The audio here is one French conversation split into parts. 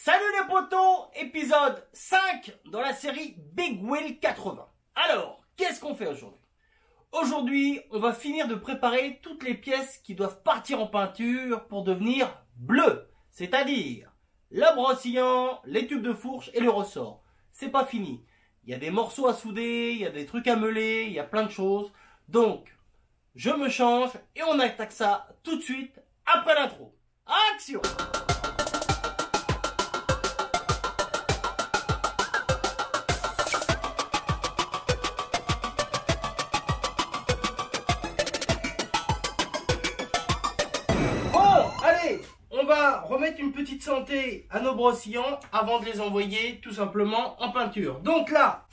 Salut les potos, épisode 5 dans la série Big Wheel 80. Alors, qu'est-ce qu'on fait aujourd'hui? Aujourd'hui, on va finir de préparer toutes les pièces qui doivent partir en peinture pour devenir bleues. C'est-à-dire la brossillon, les tubes de fourche et le ressort. C'est pas fini. Il y a des morceaux à souder, il y a des trucs à meuler, il y a plein de choses. Donc, je me change et on attaque ça tout de suite après l'intro. Action! On va remettre une petite santé à nos brossillons avant de les envoyer tout simplement en peinture. Donc là,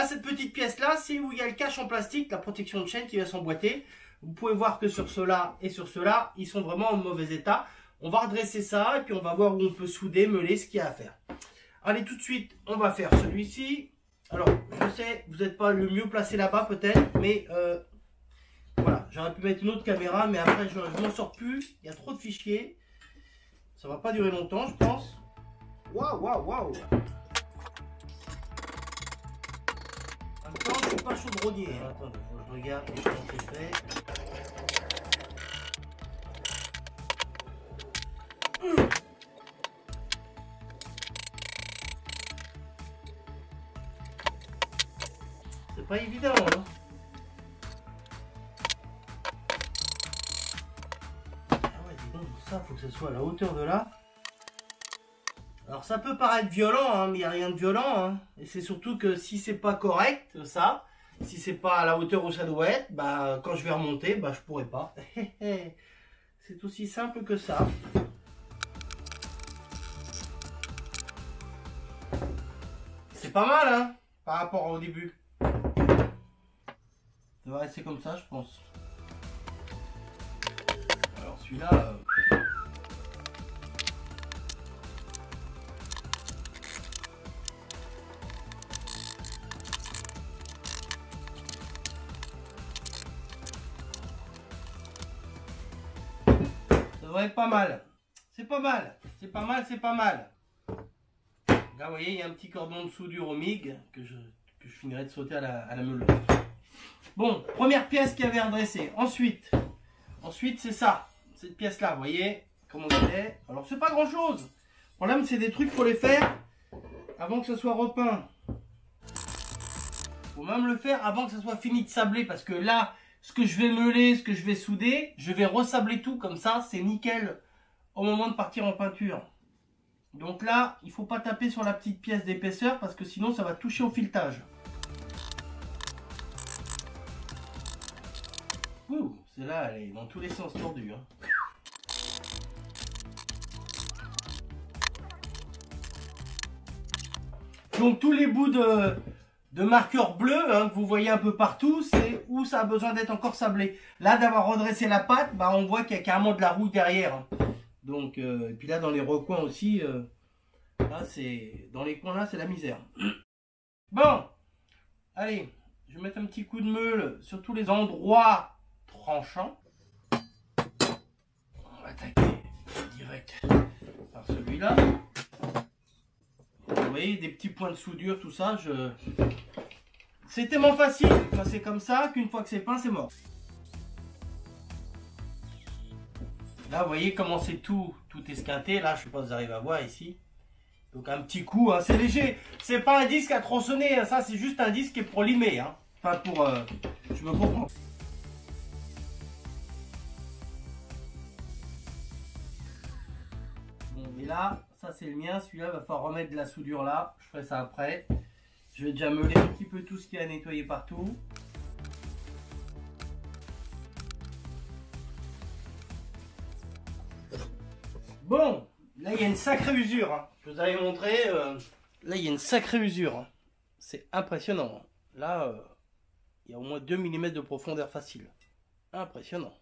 cette petite pièce là, c'est où il y a le cache en plastique, la protection de chaîne qui va s'emboîter. Vous pouvez voir que sur ceux-là et sur ceux-là, ils sont vraiment en mauvais état. On va redresser ça et puis on va voir où on peut souder, meuler ce qu'il y a à faire. Allez, tout de suite, on va faire celui-ci. Alors, je sais, vous n'êtes pas le mieux placé là-bas peut-être, mais... voilà, j'aurais pu mettre une autre caméra, mais après je m'en sors plus. Il y a trop de fichiers. Ça va pas durer longtemps, je pense. Waouh, waouh, waouh. En même temps, je suis pas chaudronnier. Attendez, faut que je regarde comment c'est fait. C'est pas évident, hein. Ça, faut que ce soit à la hauteur de là. Alors ça peut paraître violent, hein, mais il n'y a rien de violent. Hein. Et c'est surtout que si c'est pas correct, ça, si c'est pas à la hauteur où ça doit être, bah quand je vais remonter, bah je pourrai pas. C'est aussi simple que ça. C'est pas mal, hein, par rapport au début. Ça va rester comme ça, je pense. Alors celui-là... ça devrait être pas mal. C'est pas mal. C'est pas mal, c'est pas mal. Là, vous voyez, il y a un petit cordon de soudure au MIG que je finirai de sauter à la meuleuse. Bon, première pièce qui avait redressé. Ensuite, c'est ça. Cette pièce-là, vous voyez comment c'est. Alors, c'est pas grand-chose. Le problème, c'est des trucs pour les faire avant que ce soit repeint. Faut même le faire avant que ça soit fini de sabler parce que là, ce que je vais meuler, ce que je vais souder, je vais ressabler tout comme ça, c'est nickel au moment de partir en peinture. Donc là, il ne faut pas taper sur la petite pièce d'épaisseur parce que sinon ça va toucher au filetage. Ouh, celle-là, elle est dans tous les sens tordue. Hein. Donc tous les bouts de marqueurs bleus hein, que vous voyez un peu partout, c'est où ça a besoin d'être encore sablé. Là, d'avoir redressé la pâte, bah, on voit qu'il y a carrément de la rouille derrière. Hein. Donc, et puis là, dans les recoins aussi, là, dans les coins là, c'est la misère. Bon, allez, je vais mettre un petit coup de meule sur tous les endroits tranchants. On va attaquer direct par celui-là. Vous voyez, des petits points de soudure, tout ça, c'est tellement facile quand c'est comme ça qu'une fois que c'est peint, c'est mort. Là, vous voyez comment c'est tout esquinté. Là, je sais pas si vous arrivez à voir ici. Donc, un petit coup, hein, c'est léger. C'est pas un disque à tronçonner, hein, ça, c'est juste un disque qui est pour limer. Hein. Enfin, pour... je me comprends. Bon, mais là... ça c'est le mien, celui-là va falloir remettre de la soudure là, je ferai ça après. Je vais déjà meuler un petit peu tout ce qui a nettoyé partout. Bon, là il y a une sacrée usure, hein. Je vous avais montré, là il y a une sacrée usure, hein. C'est impressionnant. Là, il y a au moins 2 mm de profondeur facile. Impressionnant.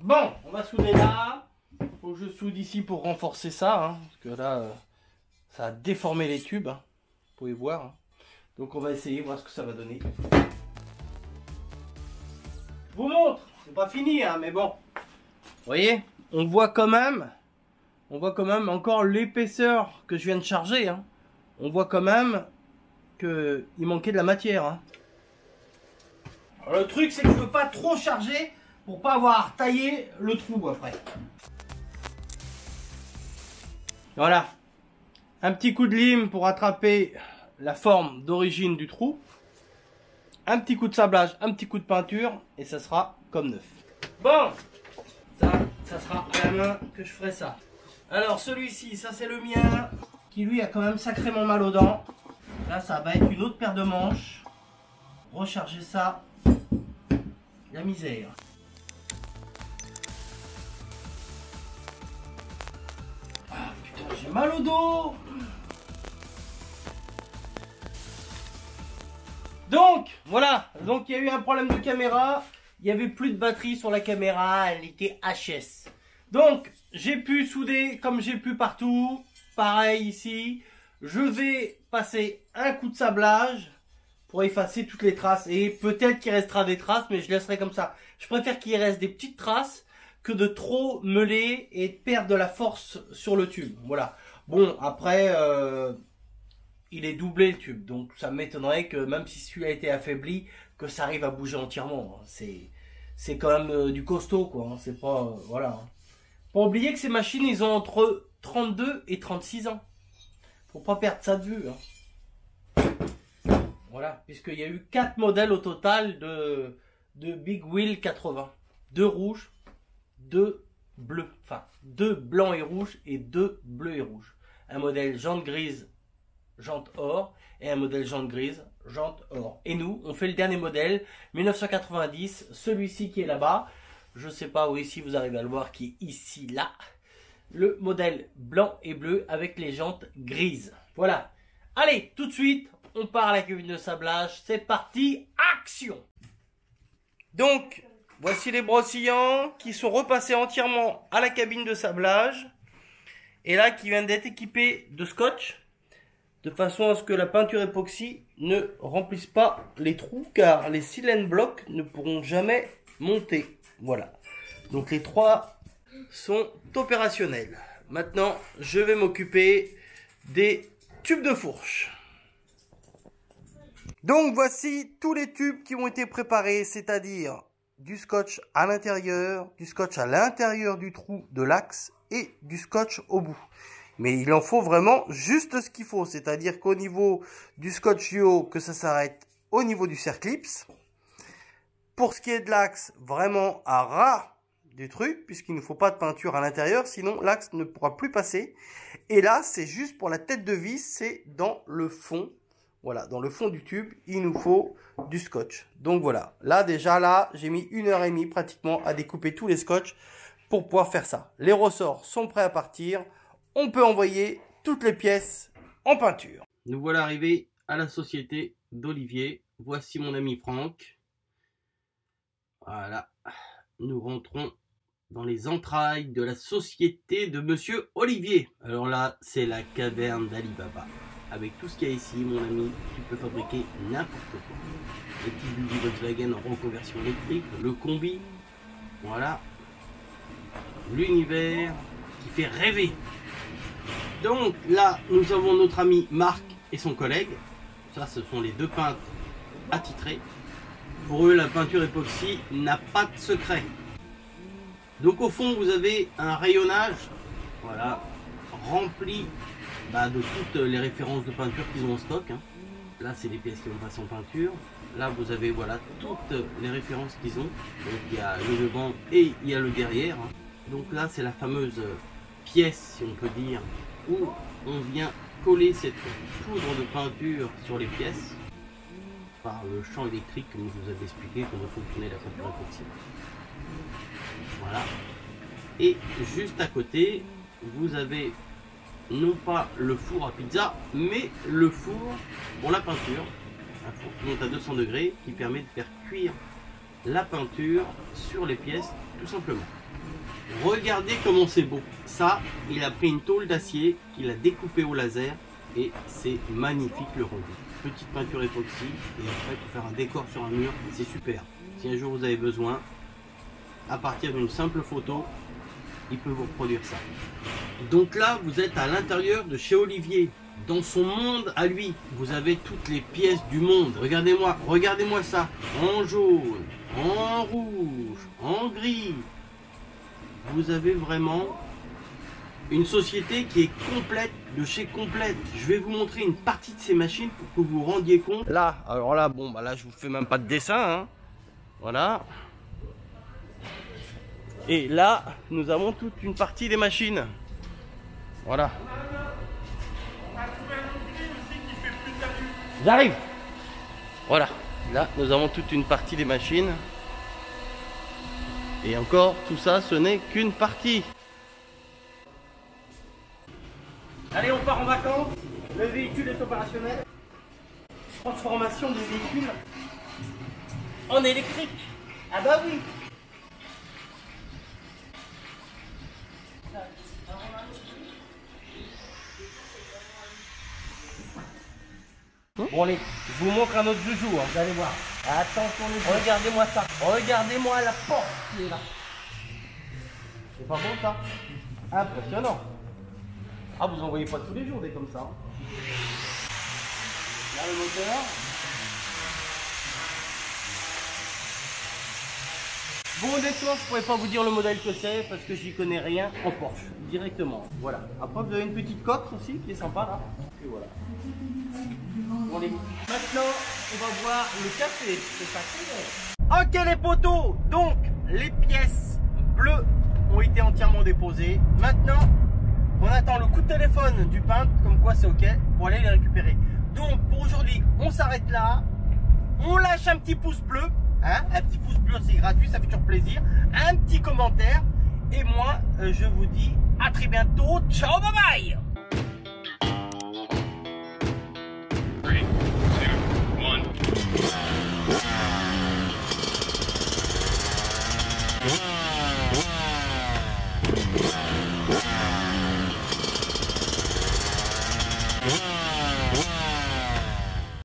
Bon, on va souder là. Faut que je soude ici pour renforcer ça, hein, parce que là, ça a déformé les tubes, hein, vous pouvez voir. Hein. Donc on va essayer, voir ce que ça va donner. Je vous montre, c'est pas fini, hein, mais bon. Vous voyez, on voit quand même encore l'épaisseur que je viens de charger, hein. On voit quand même que il manquait de la matière, hein. Alors, le truc, c'est que je veux pas trop charger pour pas avoir taillé le trou après. Voilà. Un petit coup de lime pour attraper la forme d'origine du trou. Un petit coup de sablage, un petit coup de peinture et ça sera comme neuf. Bon, ça sera à la main que je ferai ça. Alors celui-ci, ça c'est le mien, qui lui a quand même sacrément mal aux dents. Là, ça va être une autre paire de manches. Recharger ça, la misère. Ah putain, j'ai mal au dos. Donc, voilà. Donc, il y a eu un problème de caméra. Il n'y avait plus de batterie sur la caméra. Elle était HS. Donc, j'ai pu souder comme j'ai pu partout. Pareil ici. Je vais passer un coup de sablage pour effacer toutes les traces. Et peut-être qu'il restera des traces, mais je laisserai comme ça. Je préfère qu'il reste des petites traces que de trop meuler et de perdre de la force sur le tube. Voilà. Bon, après... il est doublé le tube, donc ça m'étonnerait que même si celui-là a été affaibli, que ça arrive à bouger entièrement. C'est quand même du costaud, quoi. Hein. C'est pas... voilà. Hein. Pas oublier que ces machines, ils ont entre 32 et 36 ans. Faut pas perdre ça de vue. Hein. Voilà, puisqu'il y a eu 4 modèles au total de Big Wheel 80. 2 rouges, 2 bleus. Enfin, 2 blancs et rouges et 2 bleus et rouges. Un modèle jante grise, jante or, et un modèle jante grise, jante or. Et nous, on fait le dernier modèle, 1990, celui-ci qui est là-bas. Je sais pas où ici vous arrivez à le voir, qui est ici, là. Le modèle blanc et bleu avec les jantes grises. Voilà. Allez, tout de suite, on part à la cabine de sablage. C'est parti, action! Donc, voici les brossillants qui sont repassés entièrement à la cabine de sablage. Et là, qui viennent d'être équipés de scotch. De façon à ce que la peinture époxy ne remplisse pas les trous, car les silane blocs ne pourront jamais monter. Voilà. Donc les 3 sont opérationnels. Maintenant, je vais m'occuper des tubes de fourche. Donc voici tous les tubes qui ont été préparés, c'est-à-dire du scotch à l'intérieur, du scotch à l'intérieur du trou de l'axe et du scotch au bout. Mais il en faut vraiment juste ce qu'il faut, c'est-à-dire qu'au niveau du scotch du haut, que ça s'arrête au niveau du cerclips. Pour ce qui est de l'axe, vraiment à ras du truc, puisqu'il ne faut pas de peinture à l'intérieur, sinon l'axe ne pourra plus passer. Et là, c'est juste pour la tête de vis, c'est dans le fond. Voilà, dans le fond du tube, il nous faut du scotch. Donc voilà, là déjà, là, j'ai mis 1h30 pratiquement à découper tous les scotch pour pouvoir faire ça. Les ressorts sont prêts à partir. On peut envoyer toutes les pièces en peinture. Nous voilà arrivés à la société d'Olivier. Voici mon ami Franck. Voilà, nous rentrons dans les entrailles de la société de Monsieur Olivier. Alors là, c'est la caverne d'Alibaba. Avec tout ce qu'il y a ici, mon ami, tu peux fabriquer n'importe quoi. Les petits bulles Volkswagen en reconversion électrique, le combi, voilà, l'univers qui fait rêver. Donc là, nous avons notre ami Marc et son collègue. Ça, ce sont les 2 peintres attitrés. Pour eux, la peinture époxy n'a pas de secret. Donc au fond, vous avez un rayonnage, voilà, rempli de toutes les références de peinture qu'ils ont en stock. Hein. Là, c'est les pièces qui vont passer en peinture. Là, vous avez voilà toutes les références qu'ils ont. Donc il y a le devant et il y a le derrière. Hein. Donc là, c'est la fameuse pièce, si on peut dire, où on vient coller cette poudre de peinture sur les pièces par le champ électrique, comme je vous avais expliqué comment fonctionnait la peinture époxy. Voilà. Et juste à côté, vous avez non pas le four à pizza, mais le four pour la peinture. Un four qui monte à 200 degrés qui permet de faire cuire la peinture sur les pièces, tout simplement. Regardez comment c'est beau. Ça, il a pris une tôle d'acier qu'il a découpé au laser et c'est magnifique le rendu. Petite peinture époxy et après pour faire un décor sur un mur, c'est super. Si un jour vous avez besoin, à partir d'une simple photo, il peut vous reproduire ça. Donc là, vous êtes à l'intérieur de chez Olivier. Dans son monde à lui, vous avez toutes les pièces du monde. Regardez-moi ça. En jaune, en rouge, en gris. Vous avez vraiment une société qui est complète de chez complète. Je vais vous montrer une partie de ces machines pour que vous vous rendiez compte. Là, alors là, bon, bah là, je vous fais même pas de dessin, hein. Voilà. Et là, nous avons toute une partie des machines. Voilà. J'arrive. Voilà. Là, nous avons toute une partie des machines. Et encore, tout ça, ce n'est qu'une partie. Allez, on part en vacances. Le véhicule est opérationnel. Transformation du véhicule en électrique. Ah bah oui. Bon allez, je vous montre un autre joujou, hein, vous allez voir. Attention les yeux. Regardez-moi ça. Regardez-moi la porte qui est là. C'est pas bon ça? Impressionnant. Ah, vous en voyez pas tous les jours des comme ça. Là le moteur. Bon honnêtement, je pourrais pas vous dire le modèle que c'est parce que j'y connais rien en Porsche directement. Voilà. Après vous avez une petite coque aussi qui est sympa là. Et voilà. Bon, allez. Maintenant, on va voir le café. C'est ça qu'on est. Ok les potos, donc les pièces bleues ont été entièrement déposées. Maintenant, on attend le coup de téléphone du peintre, comme quoi c'est ok, pour aller les récupérer. Donc pour aujourd'hui, on s'arrête là. On lâche un petit pouce bleu. Hein, un petit pouce bleu, c'est gratuit, ça fait toujours plaisir. Un petit commentaire. Et moi, je vous dis à très bientôt. Ciao, bye bye. 3, 2, 1.